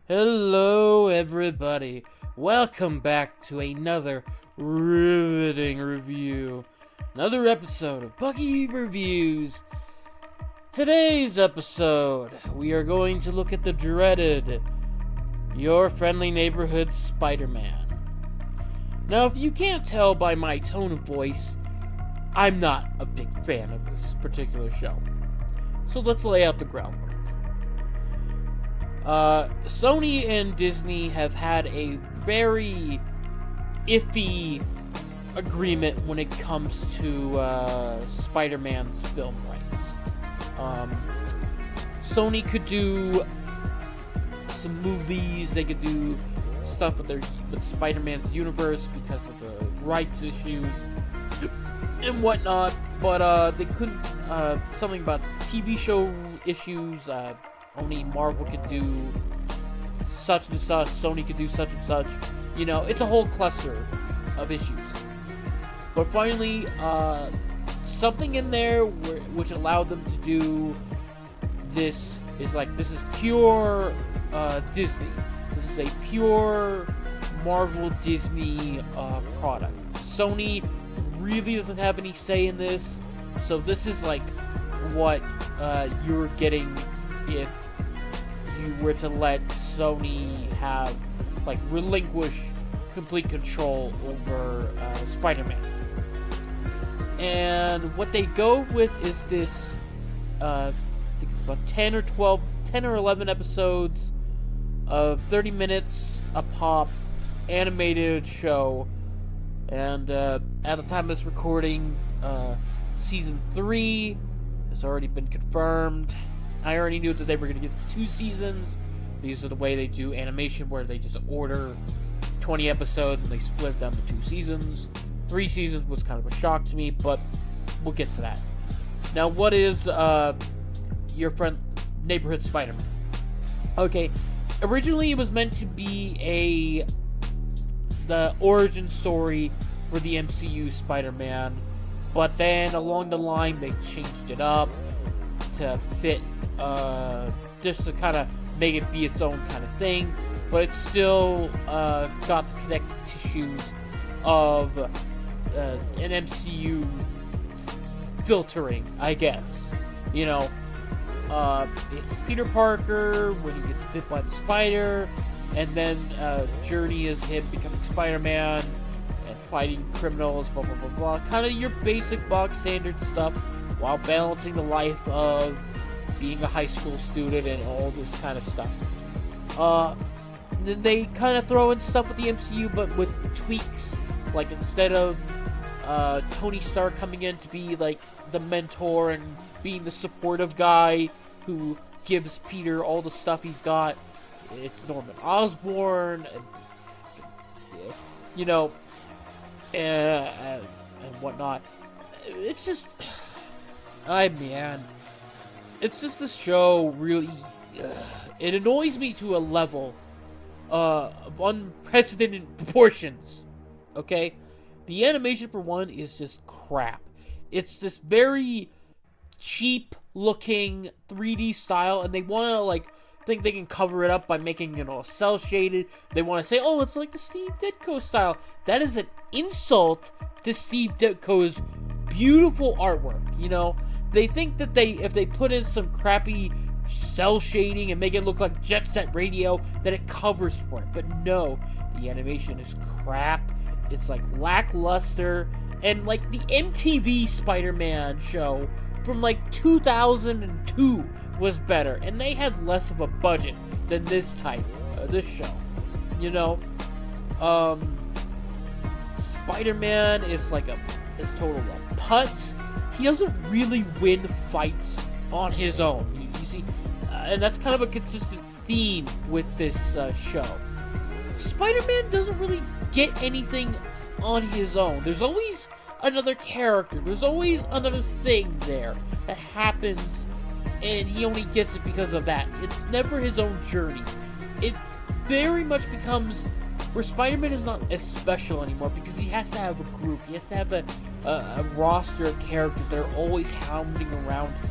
Hello, everybody. Welcome back to another riveting review. Another episode of Buggy Reviews. Today's episode, we are going to look at the dreaded Your Friendly Neighborhood Spider-Man. Now, if you can't tell by my tone of voice, I'm not a big fan of this particular show. So let's lay out the groundwork. Sony and Disney have had a very iffy agreement when it comes to Spider-Man's film rights. Sony could do some movies, they could do stuff with Spider-Man's universe because of the rights issues and whatnot, but they couldn't, something about TV show issues, only Marvel could do such and such, Sony could do such and such. You know, it's a whole cluster of issues. But finally, something in there which allowed them to do this is pure Disney. This is a pure Marvel Disney product. Sony really doesn't have any say in this, so this is like what you're getting if you were to let Sony have, relinquish complete control over Spider-Man. And what they go with is this, I think it's about 10 or 11 episodes of 30 minutes a pop, animated show. And at the time of this recording, Season 3 has already been confirmed. I already knew that they were going to get 2 seasons because of the way they do animation, where they just order 20 episodes and they split them into 2 seasons. 3 seasons was kind of a shock to me, but we'll get to that. Now, what is Your Friend Neighborhood Spider-Man? Okay, originally it was meant to be the origin story for the MCU Spider-Man, but then along the line they changed it up to fit, just to kind of make it be its own kind of thing, but it still got the connective tissues of an MCU filtering, I guess. You know, it's Peter Parker when he gets bit by the spider, and then journey is him becoming Spider-Man and fighting criminals, blah blah blah blah. Kind of your basic box standard stuff, while balancing the life of being a high school student and all this kind of stuff. Then they kind of throw in stuff with the MCU, but with tweaks. Like, instead of Tony Stark coming in to be like the mentor and being the supportive guy who gives Peter all the stuff he's got, it's Norman Osborn, and you know, and whatnot. It's just, it's just this show really, it annoys me to a level of unprecedented proportions. Okay, the animation for one is just crap. It's this very cheap looking 3D style, and they want to think they can cover it up by making it all cell shaded. They want to say, oh, it's like the Steve Ditko style. That is an insult to Steve Ditko's beautiful artwork. You know, they think that if they put in some crappy cell shading and make it look like Jet Set Radio, that it covers for it. But no, the animation is crap. It's lackluster, and the MTV Spider-Man show from 2002 was better, and they had less of a budget than this show. You know, Spider-Man is is total a putz. He doesn't really win fights on his own. You see, and that's kind of a consistent theme with this show. Spider-Man doesn't really get anything on his own. There's always another character. There's always another thing there that happens, and he only gets it because of that. It's never his own journey. It very much becomes where Spider-Man is not as special anymore because he has to have a group. He has to have a roster of characters that are always hounding around him.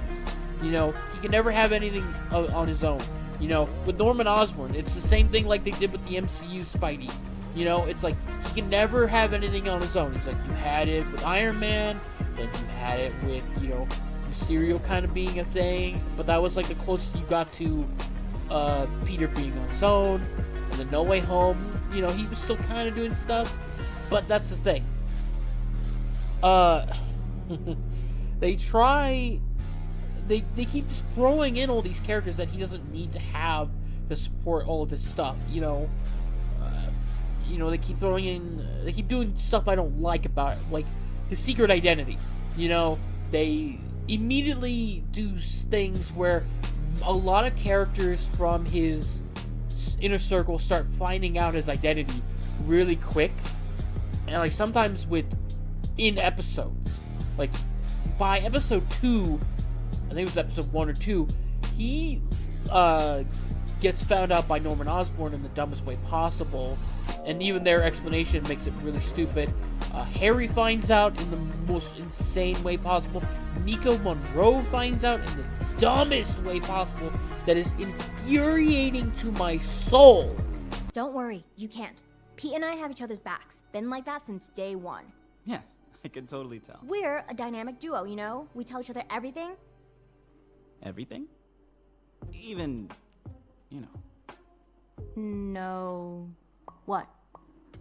You know, he can never have anything on his own. You know, with Norman Osborn, it's the same thing like they did with the MCU Spidey. You know, it's like he can never have anything on his own. It's like you had it with Iron Man, then you had it with, you know, Mysterio kind of being a thing, but that was like the closest you got to Peter being on his own. And then No Way Home, you know, he was still kind of doing stuff, but that's the thing. They keep just throwing in all these characters that he doesn't need to have to support all of his stuff, you know. They keep doing stuff I don't like about it, like his secret identity. You know, they immediately do things where a lot of characters from his inner circle start finding out his identity really quick, and like sometimes in episodes. Like by episode 2, I think it was episode 1 or 2, he gets found out by Norman Osborn in the dumbest way possible, and even their explanation makes it really stupid. Harry finds out in the most insane way possible. Nico Monroe finds out in the dumbest way possible that is infuriating to my soul. Don't worry, you can't. Pete and I have each other's backs. Been like that since day one. Yeah, I can totally tell. We're a dynamic duo, you know? We tell each other everything. Everything? Even, you know. No. What?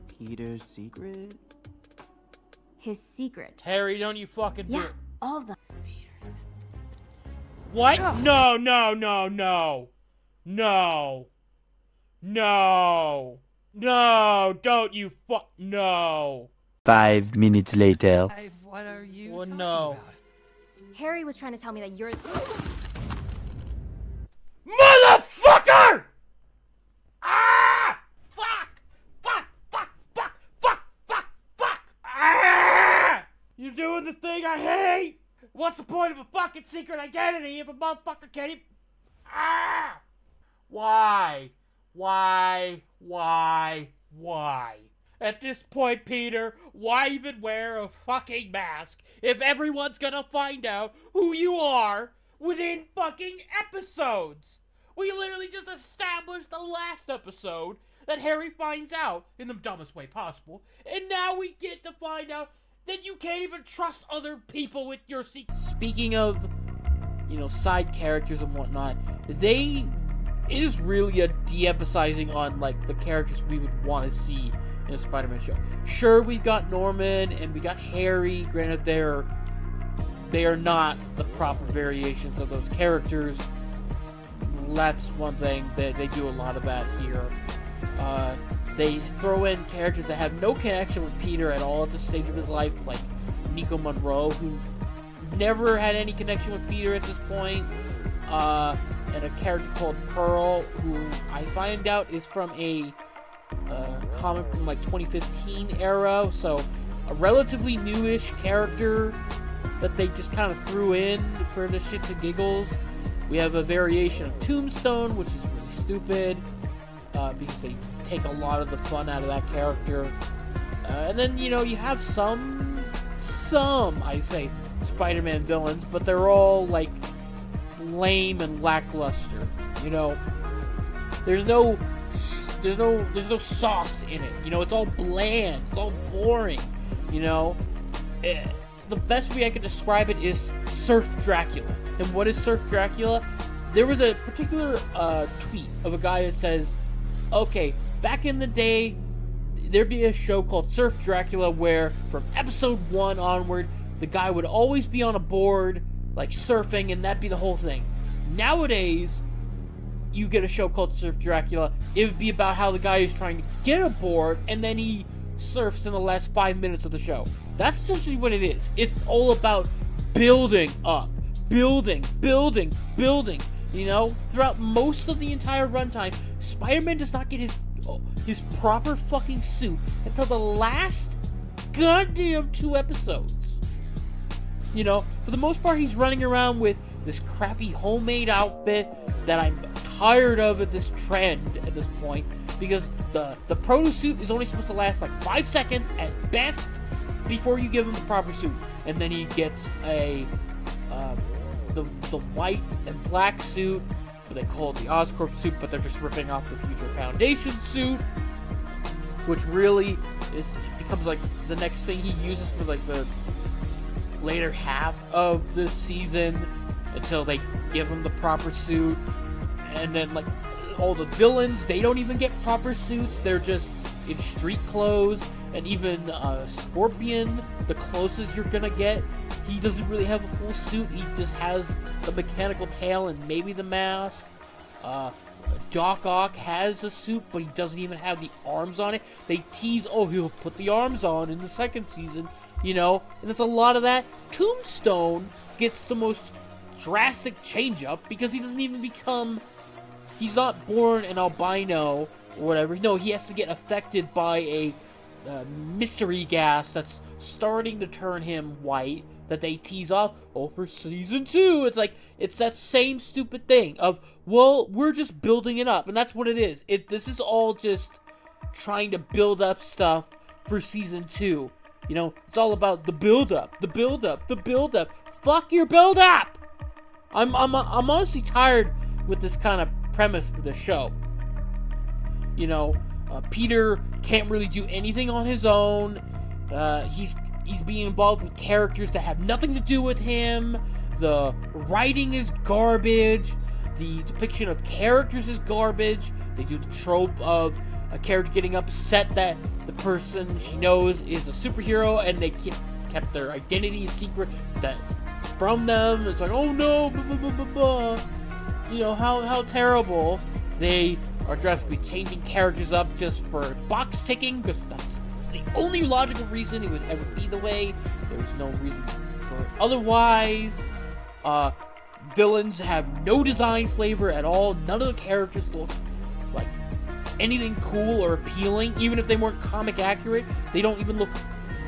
Peter's secret? His secret. Harry, don't you fucking do Yeah, it. all of them. What? No. No, don't you no. 5 minutes later. What are you Well, talking no. about? Harry was trying to tell me that you're... Motherfucker! Ah! Fuck! Ah! You're doing the thing I hate! What's the point of a fucking secret identity if a motherfucker can't even... Ah! Why? At this point, Peter, why even wear a fucking mask if everyone's gonna find out who you are within fucking episodes? We literally just established the last episode that Harry finds out in the dumbest way possible, and now we get to find out that you can't even trust other people with your secrets. Speaking of, side characters and whatnot, it is really a de-emphasizing on, like, the characters we would want to see in a Spider-Man show. Sure, we've got Norman and we got Harry. Granted, they are not the proper variations of those characters. That's one thing that they do a lot of that here. They throw in characters that have no connection with Peter at all at this stage of his life, like Nico Monroe, who never had any connection with Peter at this point, and a character called Pearl, who I find out is from a comic from like 2015 era, so a relatively newish character that they just kind of threw in for the shits and giggles. We have a variation of Tombstone, which is really stupid, because they take a lot of the fun out of that character. And then, you have some, I say, Spider-Man villains, but they're all, like, lame and lackluster. There's no sauce in it. It's all bland. It's all boring. The best way I could describe it is Surf Dracula. And what is Surf Dracula? There was a particular tweet of a guy that says, okay, back in the day, there'd be a show called Surf Dracula where from episode 1 onward, the guy would always be on a board, like surfing, and that'd be the whole thing. Nowadays, you get a show called Surf Dracula, it would be about how the guy is trying to get a board, and then he surfs in the last 5 minutes of the show. That's essentially what it is. It's all about building up. Building. Throughout most of the entire runtime, Spider-Man does not get his proper fucking suit until the last goddamn 2 episodes. For the most part, he's running around with this crappy homemade outfit that I'm tired of at this trend at this point, because the proto suit is only supposed to last like 5 seconds at best before you give him the proper suit, and then he gets the white and black suit, but they call it the Oscorp suit, but they're just ripping off the Future Foundation suit, which really becomes like the next thing he uses for like the later half of this season until they give him the proper suit. And then like all the villains, they don't even get proper suits, they're just in street clothes. And even Scorpion, the closest you're gonna get, he doesn't really have a full suit, he just has the mechanical tail and maybe the mask. Doc Ock has a suit, but he doesn't even have the arms on it. They tease, oh, he'll put the arms on in the second season, you know? And there's a lot of that. Tombstone gets the most drastic change-up because he doesn't even become... He's not born an albino or whatever. No, he has to get affected by a mystery gas that's starting to turn him white that they tease off for season 2. It's like, it's that same stupid thing of, well, we're just building it up, and that's what it is. This is all just trying to build up stuff for season 2. You know, it's all about the build up, the build up, the build up. Fuck your build up. I'm honestly tired with this kind of premise for the show. You know, Peter can't really do anything on his own. He's being involved with characters that have nothing to do with him. The writing is garbage. The depiction of characters is garbage. They do the trope of a character getting upset that the person she knows is a superhero and they kept their identity secret from them. It's like, oh no, blah, blah, blah, blah, blah. You know, how terrible. They are drastically changing characters up just for box ticking, because that's the only logical reason it would ever be the way. There was no reason for otherwise. Villains have no design flavor at all. None of the characters look like anything cool or appealing. Even if they weren't comic accurate, they don't even look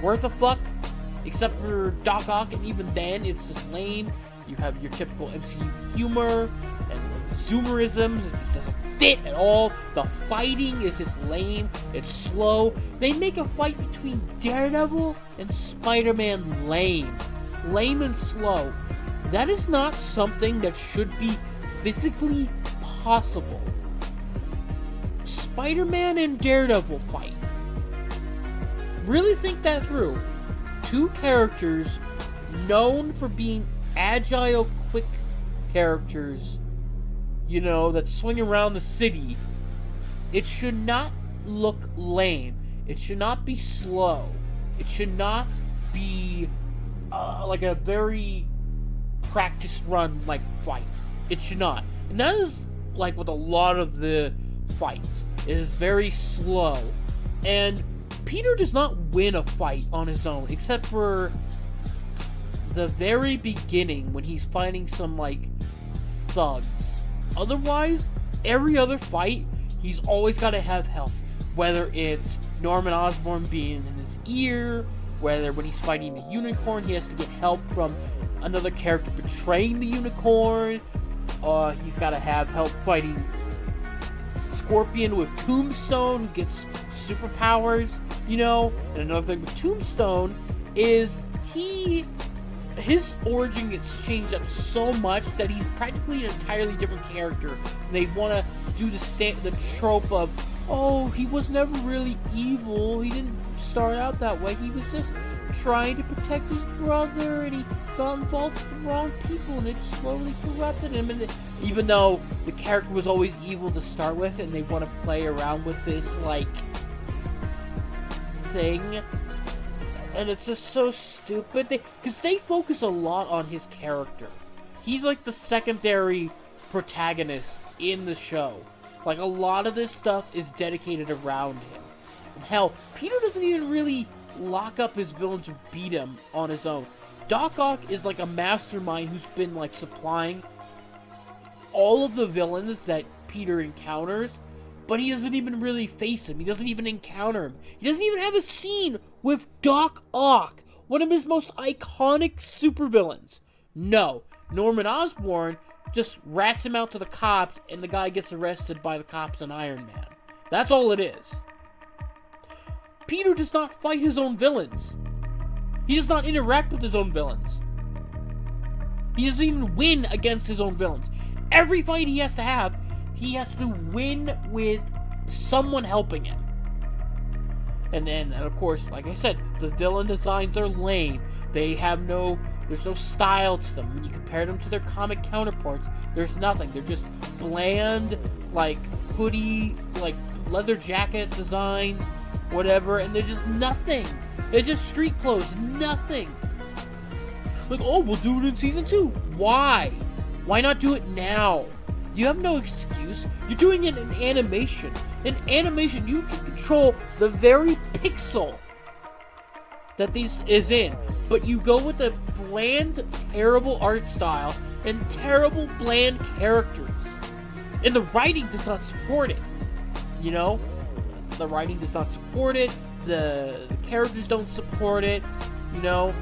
worth a fuck. Except for Doc Ock, and even then, it's just lame. You have your typical MCU humor and zoomerisms. It just doesn't fit at all. The fighting is just lame. It's slow. They make a fight between Daredevil and Spider-Man lame. Lame and slow. That is not something that should be physically possible. Spider-Man and Daredevil fight. Really think that through. Two characters known for being agile, quick characters, you know, that swing around the city. It should not look lame. It should not be slow. It should not be like a very practice run like fight. It should not. And that is like with a lot of the fights. It is very slow. And Peter does not win a fight on his own, except for the very beginning when he's fighting some like thugs. Otherwise, every other fight, he's always got to have help. Whether it's Norman Osborn being in his ear, whether when he's fighting the unicorn, he has to get help from another character betraying the unicorn. He's got to have help fighting Scorpion with Tombstone, who gets superpowers, you know. And another thing with Tombstone is his origin gets changed up so much that he's practically an entirely different character. And they want to do the trope of, oh, he was never really evil. He didn't start out that way. He was just trying to protect his brother, and he got involved with the wrong people, and it slowly corrupted him. And even though the character was always evil to start with, and they want to play around with this, like, thing, and it's just so stupid. Because they focus a lot on his character. He's like the secondary protagonist in the show. Like, a lot of this stuff is dedicated around him. And hell, Peter doesn't even really lock up his villains or beat him on his own. Doc Ock is like a mastermind who's been like supplying all of the villains that Peter encounters, but he doesn't even really face him. He doesn't even encounter him. He doesn't even have a scene with Doc Ock, one of his most iconic supervillains. No, Norman Osborn just rats him out to the cops, and the guy gets arrested by the cops and Iron Man. That's all it is. Peter does not fight his own villains. He does not interact with his own villains. He doesn't even win against his own villains. Every fight he has to win with someone helping him. And then, of course, like I said, the villain designs are lame. There's no style to them. When you compare them to their comic counterparts, there's nothing. They're just bland, like, hoodie, like, leather jacket designs, whatever, and they're just nothing. They're just street clothes, nothing. Like, oh, we'll do it in season 2. Why? Why not do it now? You have no excuse. You're doing it in animation. In animation, you can control the very pixel that this is in. But you go with a bland, terrible art style and terrible, bland characters. And the writing does not support it. You know? The writing does not support it. The characters don't support it. You know?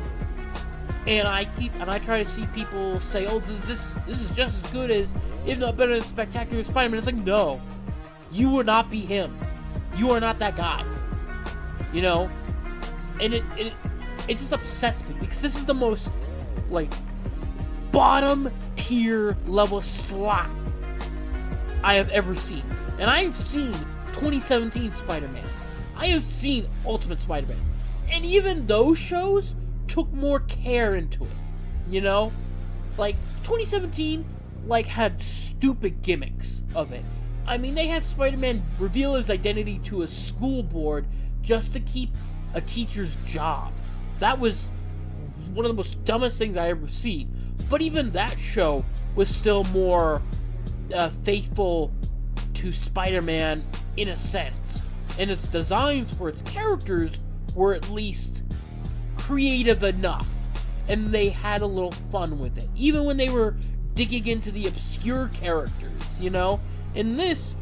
And I try to see people say, oh, this is just as good as, if not better than Spectacular Spider-Man. It's like, no. You will not be him. You are not that guy. You know? And it just upsets me, because this is the most, like, bottom tier level slop I have ever seen. And I have seen 2017 Spider-Man. I have seen Ultimate Spider-Man. And even those shows took more care into it, you know? Like, 2017, like, had stupid gimmicks of it. I mean, they had Spider-Man reveal his identity to a school board just to keep a teacher's job. That was one of the most dumbest things I ever seen. But even that show was still more faithful to Spider-Man in a sense. And its designs for its characters were at least creative enough, and they had a little fun with it, even when they were digging into the obscure characters, you know? In this,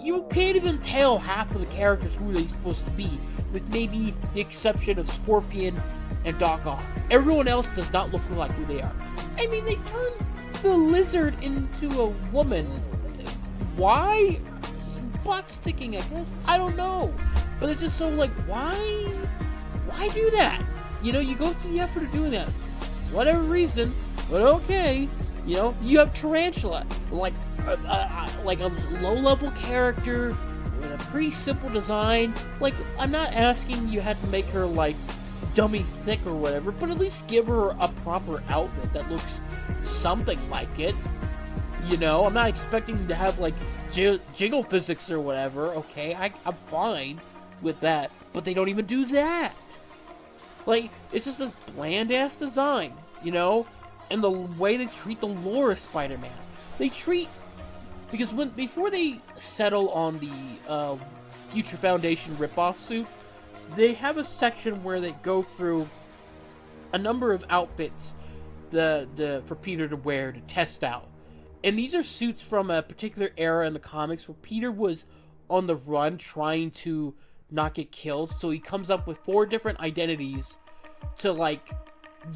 you can't even tell half of the characters who they're supposed to be, with maybe the exception of Scorpion and Doc Ock. Everyone else does not look like who they are. I mean, they turned the Lizard into a woman. Why? Butt sticking, I guess. I don't know. But it's just so, like, why do that? You know, you go through the effort of doing that. Whatever reason, but okay. You know, you have Tarantula, like a low-level character with a pretty simple design. Like, I'm not asking you had to make her, like, dummy thick or whatever, but at least give her a proper outfit that looks something like it. You know, I'm not expecting to have, like, jiggle physics or whatever. Okay, I'm fine with that, but they don't even do that. Like, it's just this bland-ass design, you know? And the way they treat the lore of Spider-Man. Because before they settle on the Future Foundation ripoff suit, they have a section where they go through a number of outfits for Peter to wear to test out. And these are suits from a particular era in the comics where Peter was on the run trying to not get killed. So he comes up with 4 different identities to, like,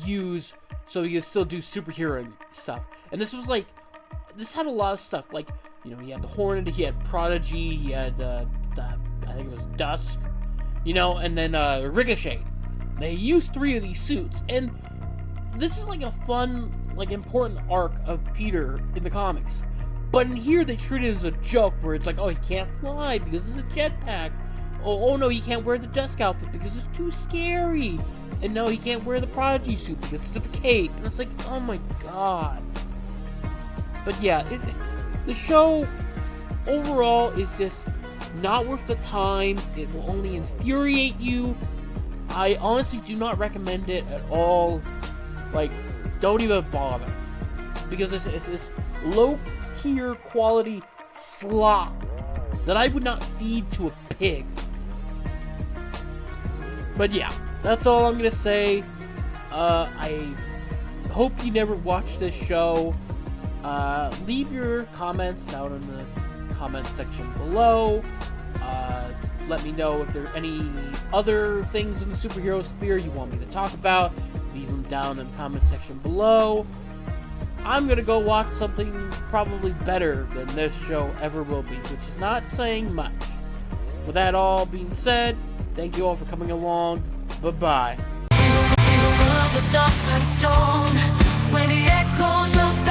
use so he can still do superhero stuff. And this had a lot of stuff. Like, you know, he had the Hornet, he had Prodigy, he had, I think it was Dusk, you know, and then Ricochet. They used 3 of these suits. And this is, like, a fun, like, important arc of Peter in the comics. But in here, they treat it as a joke, where it's like, oh, he can't fly because it's a jetpack. Oh no, he can't wear the Dusk outfit because it's too scary. And no, he can't wear the Prodigy suit because it's the cape. And it's like, oh my god. But yeah, the show overall is just not worth the time. It will only infuriate you. I honestly do not recommend it at all. Like, don't even bother. Because it's low-tier quality slop that I would not feed to a pig. But yeah, that's all I'm gonna say. I hope you never watch this show. Leave your comments down in the comment section below. Let me know if there are any other things in the superhero sphere you want me to talk about. Leave them down in the comment section below. I'm gonna go watch something probably better than this show ever will be, which is not saying much. With that all being said, thank you all for coming along. Bye-bye. The dust and stone, when the echoes of